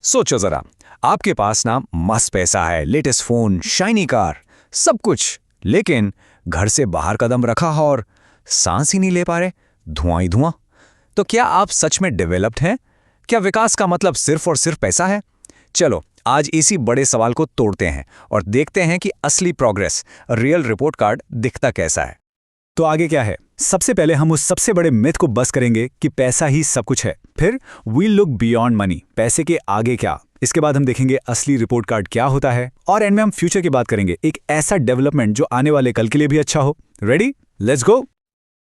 सोचो जरा, आपके पास ना मस्त पैसा है, लेटेस्ट फोन, शाइनी कार, सब कुछ, लेकिन घर से बाहर कदम रखा हो और सांस ही नहीं ले पा रहे, धुआं ही धुआं। तो क्या आप सच में डेवलप्ड हैं? क्या विकास का मतलब सिर्फ और सिर्फ पैसा है? चलो आज इसी बड़े सवाल को तोड़ते हैं और देखते हैं कि असली प्रोग्रेस, रियल रिपोर्ट कार्ड दिखता कैसा है। तो आगे क्या है? सबसे पहले हम उस सबसे बड़े मिथ को बस करेंगे कि पैसा ही सब कुछ है। फिर वील लुक बियॉन्ड मनी, पैसे के आगे क्या। इसके बाद हम देखेंगे असली रिपोर्ट कार्ड क्या होता है, और एंड में हम फ्यूचर की बात करेंगे, एक ऐसा डेवलपमेंट जो आने वाले कल के लिए भी अच्छा हो। Ready? Let's go.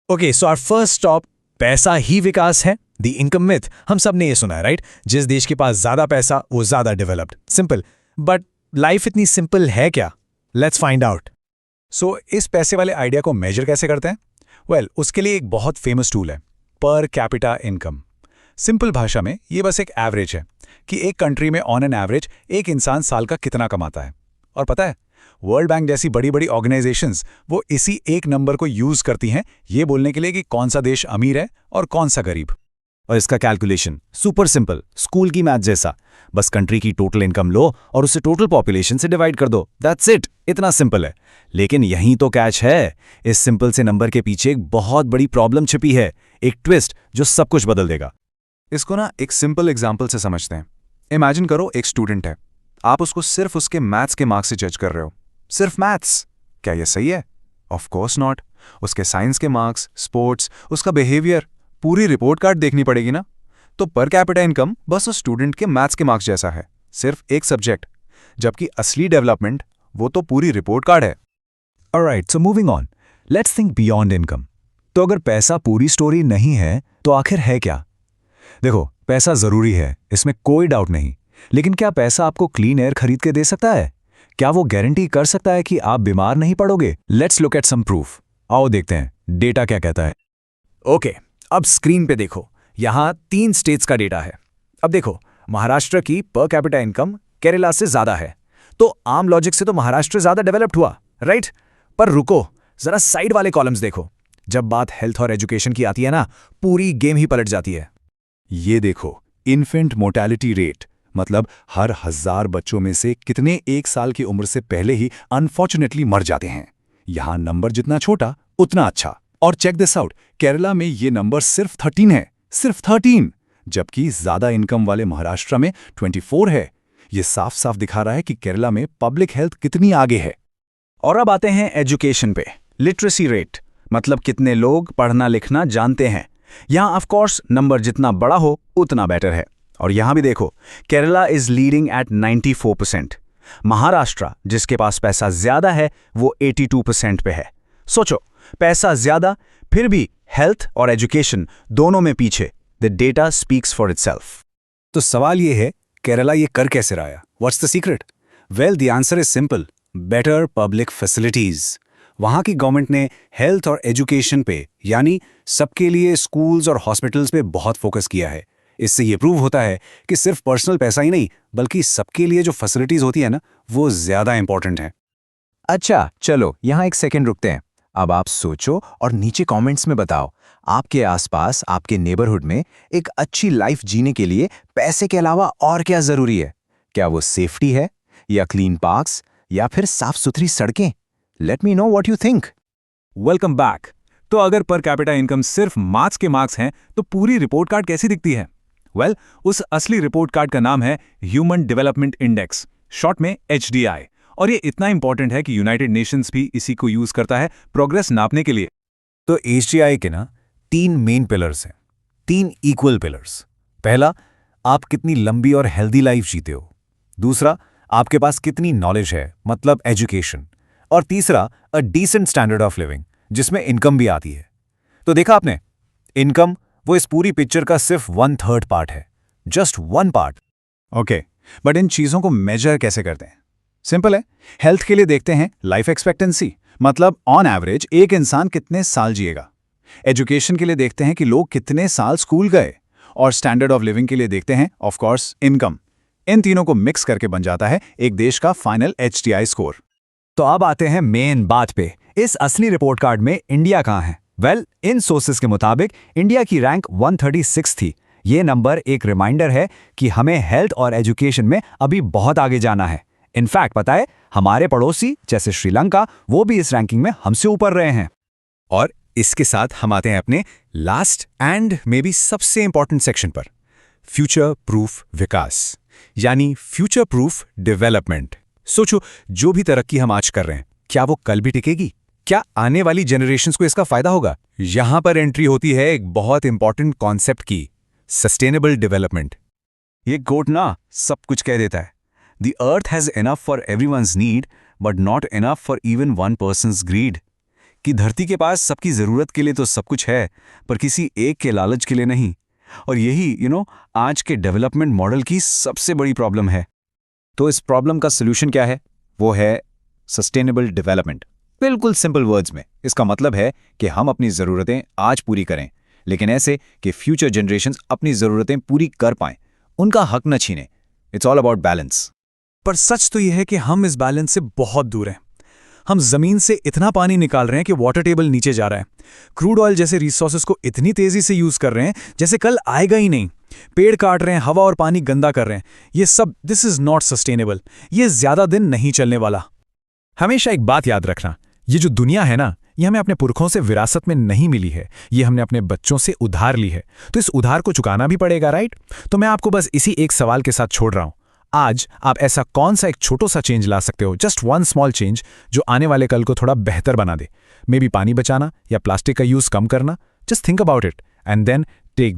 Okay, so our first stop, पैसा ही विकास है। द इनकम मिथ, हम सब ने ये सुना है, राइट? जिस देश के पास ज्यादा पैसा वो ज्यादा डेवलप्ड। सिंपल, बट लाइफ इतनी सिंपल है क्या? Let's find out. सो इस पैसे वाले आइडिया को मेजर कैसे करते हैं? उसके लिए एक बहुत फेमस टूल है, पर कैपिटा इनकम। सिंपल भाषा में ये बस एक एवरेज है कि एक कंट्री में ऑन एन एवरेज एक इंसान साल का कितना कमाता है। और पता है, वर्ल्ड बैंक जैसी बड़ी बड़ी ऑर्गेनाइजेशंस वो इसी एक नंबर को यूज करती हैं ये बोलने के लिए कि कौन सा देश अमीर है और कौन सा गरीब। और इसका कैलकुलेशन सुपर सिंपल, स्कूल की मैथ जैसा। बस कंट्री की टोटल इनकम लो और उसे टोटल पॉपुलेशन से डिवाइड कर दो, दैट्स इट। इतना सिंपल है। लेकिन यहीं तो कैच है। इस सिंपल से नंबर के पीछे एक बहुत बड़ी प्रॉब्लम छिपी है, एक ट्विस्ट जो सब कुछ बदल देगा। इसको ना एक सिंपल एग्जाम्पल से समझते हैं। इमेजिन करो एक स्टूडेंट है, आप उसको सिर्फ उसके मैथ्स के मार्क्स से जज कर रहे हो, सिर्फ मैथ्स। क्या यह सही है? Of course not. उसके साइंस के मार्क्स, स्पोर्ट्स, उसका बिहेवियर, पूरी रिपोर्ट कार्ड देखनी पड़ेगी ना। तो पर कैपिटा इनकम बस उस स्टूडेंट के मैथ्स के मार्क्स जैसा है, सिर्फ एक सब्जेक्ट, जबकि असली डेवलपमेंट वो तो पूरी रिपोर्ट कार्ड है। Alright, so moving on, let's think beyond income. तो अगर पैसा पूरी स्टोरी नहीं है तो आखिर है क्या? देखो, पैसा जरूरी है, इसमें कोई डाउट नहीं। लेकिन क्या पैसा आपको क्लीन एयर खरीद के दे सकता है? क्या वो गारंटी कर सकता है कि आप बीमार नहीं पड़ोगे? Let's look at some proof. आओ देखते हैं डेटा क्या कहता है। ओके, अब स्क्रीन पे देखो, यहां 3 स्टेट्स का डेटा है। अब देखो, महाराष्ट्र की पर कैपिटा इनकम केरला से ज्यादा है, तो आम लॉजिक से तो महाराष्ट्र ज्यादा डेवलप्ड हुआ, राइट? पर रुको, जरा साइड वाले कॉलम्स देखो। जब बात हेल्थ और एजुकेशन की आती है ना, पूरी गेम ही पलट जाती है। ये देखो, इन्फेंट मोर्टेलिटी रेट, मतलब हर 1000 बच्चों में से कितने 1 साल की उम्र से पहले ही अनफॉर्चुनेटली मर जाते हैं। यहां नंबर जितना छोटा उतना अच्छा। और चेक दिस आउट, केरला में ये नंबर सिर्फ 13 है, सिर्फ 13, जबकि ज्यादा इनकम वाले महाराष्ट्र में 24 है। ये साफ साफ दिखा रहा है कि केरला में पब्लिक हेल्थ कितनी आगे है। और अब आते हैं एजुकेशन पे। लिटरेसी रेट, मतलब कितने लोग पढ़ना लिखना जानते हैं। यहां ऑफ कोर्स नंबर जितना बड़ा हो उतना बेटर है। और यहां भी देखो, Kerala is leading at 94%। Maharashtra, जिसके पास पैसा ज्यादा है, वो 82% पे है। सोचो, पैसा ज्यादा, फिर भी हेल्थ और एजुकेशन दोनों में पीछे। The data speaks for itself. तो सवाल ये है, केरला ये कर कैसे रहा है? What's the secret? The answer is simple, better public facilities. वहां की गवर्नमेंट ने हेल्थ और एजुकेशन पे, यानी सबके लिए स्कूल्स और हॉस्पिटल्स पे बहुत फोकस किया है। इससे ये प्रूव होता है कि सिर्फ पर्सनल पैसा ही नहीं, बल्कि सबके लिए जो फैसिलिटीज होती है ना, वो ज्यादा इंपॉर्टेंट है। अच्छा चलो यहाँ एक सेकंड रुकते हैं। अब आप सोचो और नीचे कमेंट्स में बताओ, आपके आसपास, आपके नेबरहुड में एक अच्छी लाइफ जीने के लिए पैसे के अलावा और क्या जरूरी है? क्या वो सेफ्टी है, या क्लीन पार्क्स, या फिर साफ सुथरी सड़कें? Let me know what you think. Welcome back. तो अगर पर कैपिटा इनकम सिर्फ मार्क्स के मार्क्स हैं, तो पूरी रिपोर्ट कार्ड कैसी दिखती है? उस असली रिपोर्ट कार्ड का नाम है ह्यूमन डेवलपमेंट इंडेक्स, शॉर्ट में HDI। और ये इतना इंपॉर्टेंट है कि यूनाइटेड नेशंस भी इसी को यूज करता है प्रोग्रेस नापने के लिए। तो HDI के ना 3 मेन पिलर्स हैं, 3 इक्वल पिलर्स। पहला, आप कितनी लंबी और हेल्दी लाइफ जीते हो। दूसरा, आपके पास कितनी नॉलेज है, मतलब एजुकेशन। और तीसरा, a decent standard of living, जिसमें इनकम भी आती है। तो देखा आपने, इनकम वो इस पूरी पिक्चर का सिर्फ 1/3 पार्ट है, just 1 part. Okay, but in चीजों को मेजर कैसे करते हैं? सिंपल है। हेल्थ के लिए देखते हैं लाइफ एक्सपेक्टेंसी, मतलब ऑन एवरेज एक इंसान कितने साल जिएगा। एजुकेशन के लिए देखते हैं कि लोग कितने साल स्कूल गए। और स्टैंडर्ड ऑफ लिविंग के लिए देखते हैं ऑफ कोर्स इनकम। इन तीनों को मिक्स करके बन जाता है एक देश का फाइनल HDI स्कोर। तो अब आते हैं मेन बात पे, इस असली रिपोर्ट कार्ड में इंडिया कहाँ है? इन सोर्सेस के मुताबिक इंडिया की रैंक 136 थी, ये नंबर एक रिमाइंडर है कि हमें हेल्थ और एजुकेशन में अभी बहुत आगे जाना है। इनफैक्ट पता है, हमारे पड़ोसी जैसे श्रीलंका, वो भी इस रैंकिंग में हमसे ऊपर रहे हैं। और इसके साथ हम आते हैं अपने लास्ट एंड मे बी सबसे इंपॉर्टेंट सेक्शन पर, फ्यूचर प्रूफ विकास, यानी फ्यूचर प्रूफ डेवलपमेंट। सोचो, जो भी तरक्की हम आज कर रहे हैं, क्या वो कल भी टिकेगी? क्या आने वाली जनरेशंस को इसका फायदा होगा? यहां पर एंट्री होती है एक बहुत इंपॉर्टेंट कॉन्सेप्ट की, सस्टेनेबल डेवलपमेंट। ये कोट ना सब कुछ कह देता है। The earth has enough for everyone's need but not enough for even one person's greed. कि धरती के पास सबकी जरूरत के लिए तो सब कुछ है, पर किसी एक के लालच के लिए नहीं। और यही आज के डेवलपमेंट मॉडल की सबसे बड़ी प्रॉब्लम है। तो इस प्रॉब्लम का सोल्यूशन क्या है? वो है सस्टेनेबल डेवलपमेंट। बिल्कुल सिंपल वर्ड्स में इसका मतलब है कि हम अपनी ज़रूरतें आज पूरी करें, लेकिन ऐसे कि फ्यूचर जनरेशंस अपनी ज़रूरतें पूरी कर पाएं, उनका हक न छीनें। It's all about balance. पर सच तो यह है कि हम इस बैलेंस से बहुत दूर हैं। हम ज़मीन से इतना पानी निकाल रहे हैं कि वाटर टेबल नीचे जा रहा है। क्रूड ऑयल जैसे रिसोर्सेज को इतनी तेज़ी से यूज़ कर रहे हैं जैसे कल आएगा ही नहीं। पेड़ काट रहे हैं, हवा और पानी गंदा कर रहे हैं। ये सब दिस इज़ नॉट सस्टेनेबल। ये ज़्यादा दिन नहीं चलने वाला। हमेशा एक बात याद रखना, ये जो दुनिया है ना, ये हमें अपने पुरखों से विरासत में नहीं मिली है, ये हमने अपने बच्चों से उधार ली है। तो इस उधार को चुकाना भी पड़ेगा, राइट? तो मैं आपको बस इसी एक सवाल के साथ छोड़ रहा हूं। आज आप ऐसा कौन सा एक छोटा सा चेंज ला सकते हो, जस्ट वन स्मॉल चेंज, जो आने वाले कल को थोड़ा बेहतर बना दे? मे बी पानी बचाना या प्लास्टिक का यूज कम करना। Just think about it and then take that